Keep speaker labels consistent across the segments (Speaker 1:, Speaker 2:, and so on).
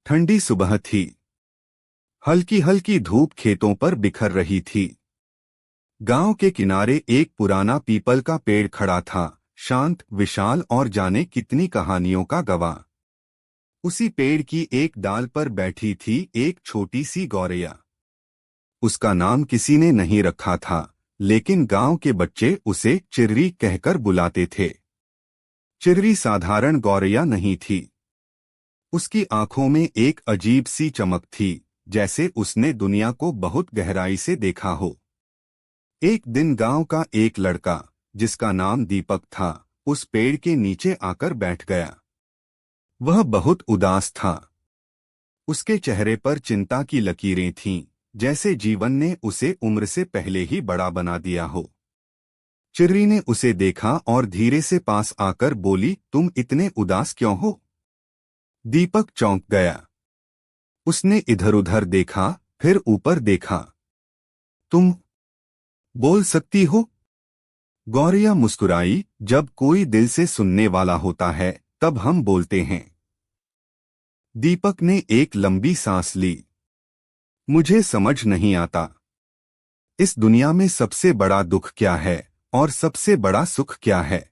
Speaker 1: ठंडी सुबह थी। हल्की हल्की धूप खेतों पर बिखर रही थी। गांव के किनारे एक पुराना पीपल का पेड़ खड़ा था, शांत, विशाल और जाने कितनी कहानियों का गवाह। उसी पेड़ की एक डाल पर बैठी थी एक छोटी सी गौरैया। उसका नाम किसी ने नहीं रखा था, लेकिन गांव के बच्चे उसे चिर्री कहकर बुलाते थे। चिर्री साधारण गौरैया नहीं थी। उसकी आंखों में एक अजीब सी चमक थी, जैसे उसने दुनिया को बहुत गहराई से देखा हो। एक दिन गांव का एक लड़का, जिसका नाम दीपक था, उस पेड़ के नीचे आकर बैठ गया। वह बहुत उदास था। उसके चेहरे पर चिंता की लकीरें थीं, जैसे जीवन ने उसे उम्र से पहले ही बड़ा बना दिया हो। चिर्री ने उसे देखा और धीरे से पास आकर बोली, तुम इतने उदास क्यों हो? दीपक चौंक गया। उसने इधर उधर देखा, फिर ऊपर देखा। तुम बोल सकती हो? गौरैया मुस्कुराई, जब कोई दिल से सुनने वाला होता है तब हम बोलते हैं। दीपक ने एक लंबी सांस ली। मुझे समझ नहीं आता, इस दुनिया में सबसे बड़ा दुख क्या है और सबसे बड़ा सुख क्या है।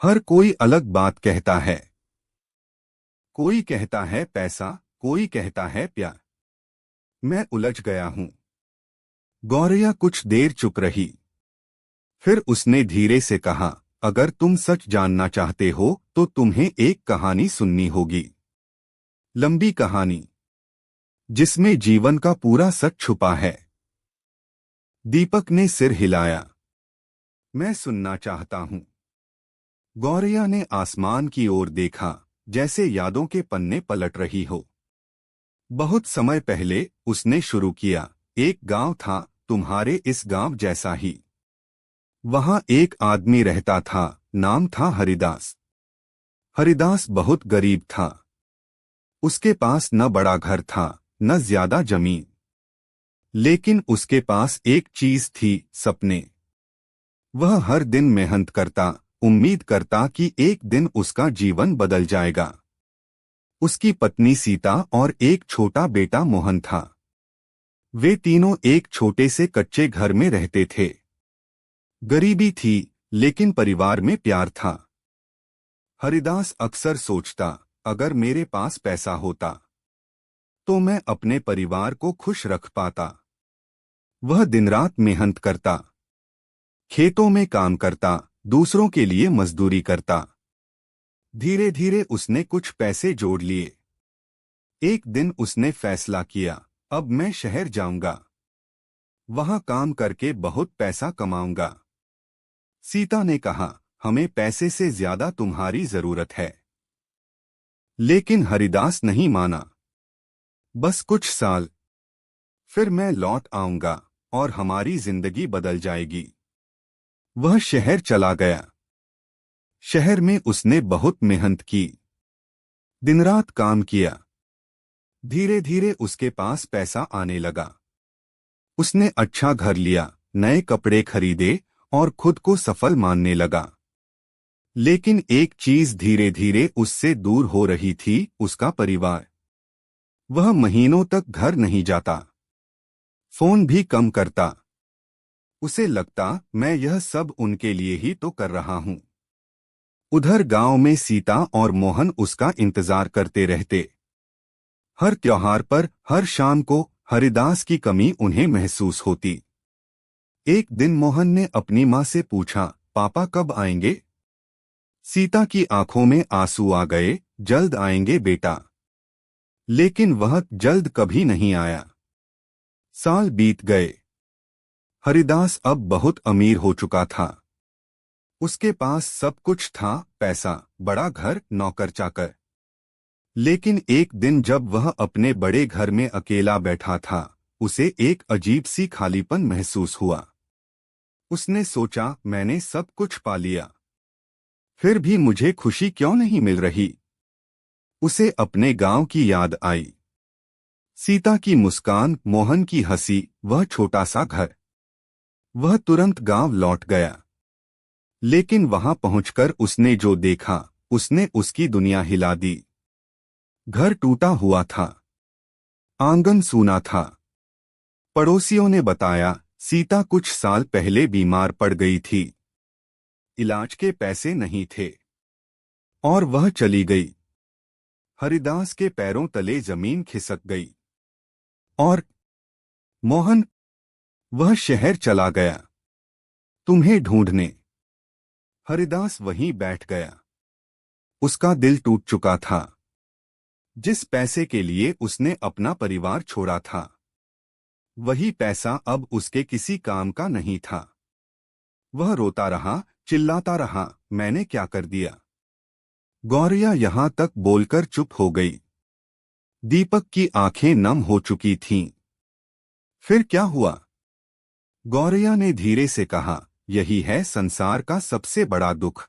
Speaker 1: हर कोई अलग बात कहता है। कोई कहता है पैसा, कोई कहता है प्यार। मैं उलझ गया हूं। गौरैया कुछ देर चुप रही। फिर उसने धीरे से कहा, अगर तुम सच जानना चाहते हो तो तुम्हें एक कहानी सुननी होगी। लंबी कहानी, जिसमें जीवन का पूरा सच छुपा है। दीपक ने सिर हिलाया। मैं सुनना चाहता हूं। गौरैया ने आसमान की ओर देखा, जैसे यादों के पन्ने पलट रही हो। बहुत समय पहले उसने शुरू किया, एक गांव था, तुम्हारे इस गांव जैसा ही। वहां एक आदमी रहता था, नाम था हरिदास। हरिदास बहुत गरीब था। उसके पास न बड़ा घर था, न ज्यादा जमीन। लेकिन उसके पास एक चीज थी, सपने। वह हर दिन मेहनत करता, उम्मीद करता कि एक दिन उसका जीवन बदल जाएगा। उसकी पत्नी सीता और एक छोटा बेटा मोहन था। वे तीनों एक छोटे से कच्चे घर में रहते थे। गरीबी थी, लेकिन परिवार में प्यार था। हरिदास अक्सर सोचता, अगर मेरे पास पैसा होता तो मैं अपने परिवार को खुश रख पाता। वह दिन रात मेहनत करता, खेतों में काम करता, दूसरों के लिए मजदूरी करता। धीरे धीरे उसने कुछ पैसे जोड़ लिए। एक दिन उसने फैसला किया, अब मैं शहर जाऊंगा। वहां काम करके बहुत पैसा कमाऊंगा। सीता ने कहा, हमें पैसे से ज्यादा तुम्हारी जरूरत है। लेकिन हरिदास नहीं माना। बस कुछ साल, फिर मैं लौट आऊंगा और हमारी जिंदगी बदल जाएगी। वह शहर चला गया। शहर में उसने बहुत मेहनत की, दिन रात काम किया। धीरे धीरे उसके पास पैसा आने लगा। उसने अच्छा घर लिया, नए कपड़े खरीदे और खुद को सफल मानने लगा। लेकिन एक चीज धीरे धीरे उससे दूर हो रही थी, उसका परिवार। वह महीनों तक घर नहीं जाता, फोन भी कम करता। उसे लगता, मैं यह सब उनके लिए ही तो कर रहा हूं। उधर गांव में सीता और मोहन उसका इंतजार करते रहते। हर त्योहार पर, हर शाम को हरिदास की कमी उन्हें महसूस होती। एक दिन मोहन ने अपनी माँ से पूछा, पापा कब आएंगे? सीता की आंखों में आंसू आ गए, जल्द आएंगे बेटा। लेकिन वह जल्द कभी नहीं आया। साल बीत गए। हरिदास अब बहुत अमीर हो चुका था। उसके पास सब कुछ था, पैसा, बड़ा घर, नौकर चाकर। लेकिन एक दिन जब वह अपने बड़े घर में अकेला बैठा था, उसे एक अजीब सी खालीपन महसूस हुआ। उसने सोचा, मैंने सब कुछ पा लिया, फिर भी मुझे खुशी क्यों नहीं मिल रही? उसे अपने गांव की याद आई। सीता की मुस्कान, मोहन की हंसी, वह छोटा सा घर। वह तुरंत गांव लौट गया। लेकिन वहां पहुंचकर उसने जो देखा, उसने उसकी दुनिया हिला दी। घर टूटा हुआ था, आंगन सूना था। पड़ोसियों ने बताया सीता कुछ साल पहले बीमार पड़ गई थी, इलाज के पैसे नहीं थे और वह चली गई। हरिदास के पैरों तले जमीन खिसक गई और मोहन, वह शहर चला गया तुम्हें ढूंढने। हरिदास वहीं बैठ गया। उसका दिल टूट चुका था। जिस पैसे के लिए उसने अपना परिवार छोड़ा था, वही पैसा अब उसके किसी काम का नहीं था। वह रोता रहा, चिल्लाता रहा, मैंने क्या कर दिया। गौरिया यहां तक बोलकर चुप हो गई। दीपक की आंखें नम हो चुकी थीं। फिर क्या हुआ? गौरिया ने धीरे से कहा, यही है संसार का सबसे बड़ा दुख।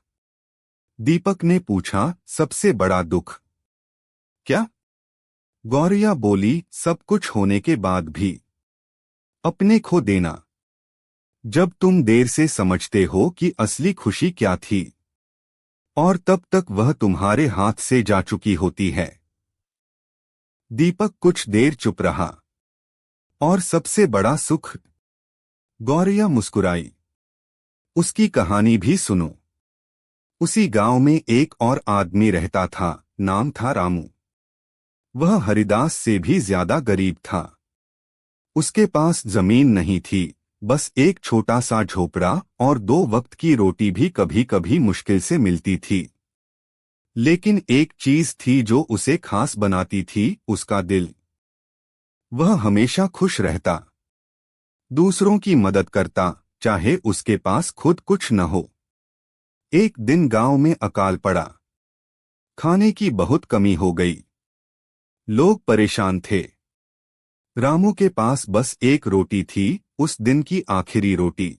Speaker 1: दीपक ने पूछा, सबसे बड़ा दुख क्या? गौरिया बोली, सब कुछ होने के बाद भी अपने खो देना। जब तुम देर से समझते हो कि असली खुशी क्या थी और तब तक वह तुम्हारे हाथ से जा चुकी होती है। दीपक कुछ देर चुप रहा। और सबसे बड़ा सुख? गौरिया मुस्कुराई। उसकी कहानी भी सुनो। उसी गांव में एक और आदमी रहता था, नाम था रामू। वह हरिदास से भी ज्यादा गरीब था। उसके पास जमीन नहीं थी, बस एक छोटा सा झोपड़ा और 2 वक्त की रोटी भी कभी कभी मुश्किल से मिलती थी। लेकिन एक चीज थी जो उसे खास बनाती थी, उसका दिल। वह हमेशा खुश रहता, दूसरों की मदद करता, चाहे उसके पास खुद कुछ न हो। एक दिन गांव में अकाल पड़ा। खाने की बहुत कमी हो गई। लोग परेशान थे। रामू के पास बस एक रोटी थी, उस दिन की आखिरी रोटी।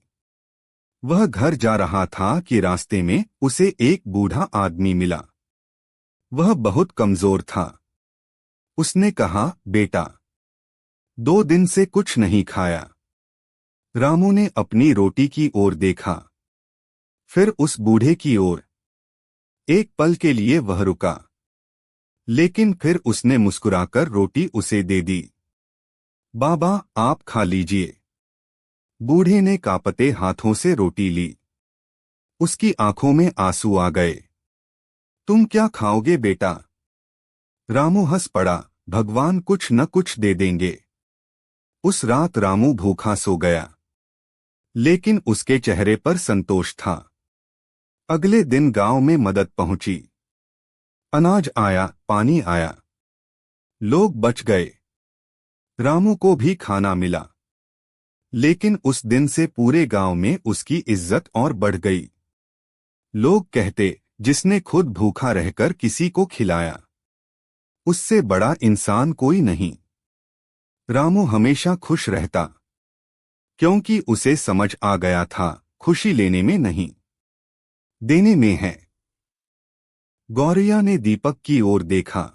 Speaker 1: वह घर जा रहा था कि रास्ते में उसे एक बूढ़ा आदमी मिला। वह बहुत कमजोर था। उसने कहा, बेटा, 2 दिन से कुछ नहीं खाया। रामू ने अपनी रोटी की ओर देखा, फिर उस बूढ़े की ओर। एक पल के लिए वह रुका, लेकिन फिर उसने मुस्कुराकर रोटी उसे दे दी। बाबा, आप खा लीजिए। बूढ़े ने कांपते हाथों से रोटी ली। उसकी आंखों में आंसू आ गए। तुम क्या खाओगे बेटा? रामू हंस पड़ा, भगवान कुछ न कुछ दे देंगे। उस रात रामू भूखा सो गया, लेकिन उसके चेहरे पर संतोष था। अगले दिन गांव में मदद पहुंची। अनाज आया, पानी आया। लोग बच गए। रामू को भी खाना मिला। लेकिन उस दिन से पूरे गांव में उसकी इज्जत और बढ़ गई। लोग कहते, जिसने खुद भूखा रहकर किसी को खिलाया, उससे बड़ा इंसान कोई नहीं। रामू हमेशा खुश रहता, क्योंकि उसे समझ आ गया था, खुशी लेने में नहीं, देने में है। गौरिया ने दीपक की ओर देखा।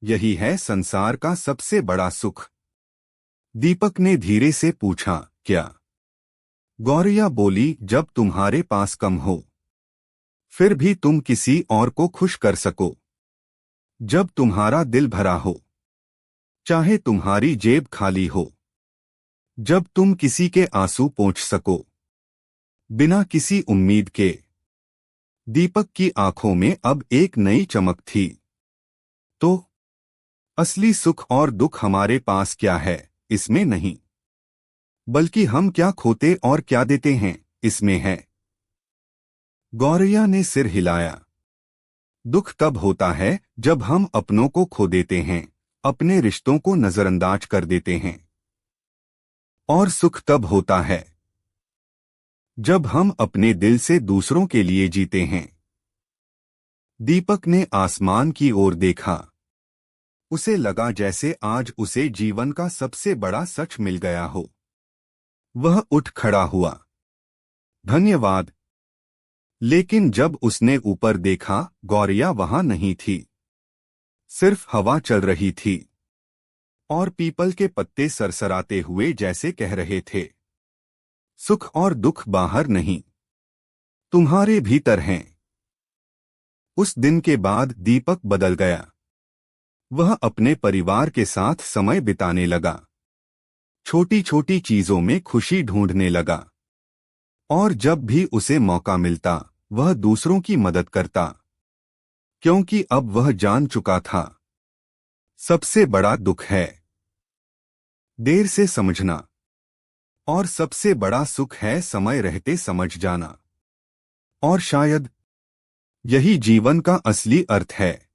Speaker 1: यही है संसार का सबसे बड़ा सुख। दीपक ने धीरे से पूछा, क्या? गौरिया बोली, जब तुम्हारे पास कम हो, फिर भी तुम किसी और को खुश कर सको। जब तुम्हारा दिल भरा हो, चाहे तुम्हारी जेब खाली हो। जब तुम किसी के आंसू पोंछ सको, बिना किसी उम्मीद के। दीपक की आंखों में अब एक नई चमक थी। तो असली सुख और दुख हमारे पास क्या है, इसमें नहीं, बल्कि हम क्या खोते और क्या देते हैं, इसमें है। गौरिया ने सिर हिलाया। दुख तब होता है जब हम अपनों को खो देते हैं, अपने रिश्तों को नजरअंदाज कर देते हैं। और सुख तब होता है जब हम अपने दिल से दूसरों के लिए जीते हैं। दीपक ने आसमान की ओर देखा। उसे लगा जैसे आज उसे जीवन का सबसे बड़ा सच मिल गया हो। वह उठ खड़ा हुआ। धन्यवाद। लेकिन जब उसने ऊपर देखा, गौरिया वहां नहीं थी। सिर्फ हवा चल रही थी और पीपल के पत्ते सरसराते हुए जैसे कह रहे थे, सुख और दुख बाहर नहीं, तुम्हारे भीतर हैं। उस दिन के बाद दीपक बदल गया। वह अपने परिवार के साथ समय बिताने लगा, छोटी छोटी चीजों में खुशी ढूंढने लगा और जब भी उसे मौका मिलता वह दूसरों की मदद करता, क्योंकि अब वह जान चुका था सबसे बड़ा दुख है देर से समझना और सबसे बड़ा सुख है समय रहते समझ जाना। और शायद यही जीवन का असली अर्थ है।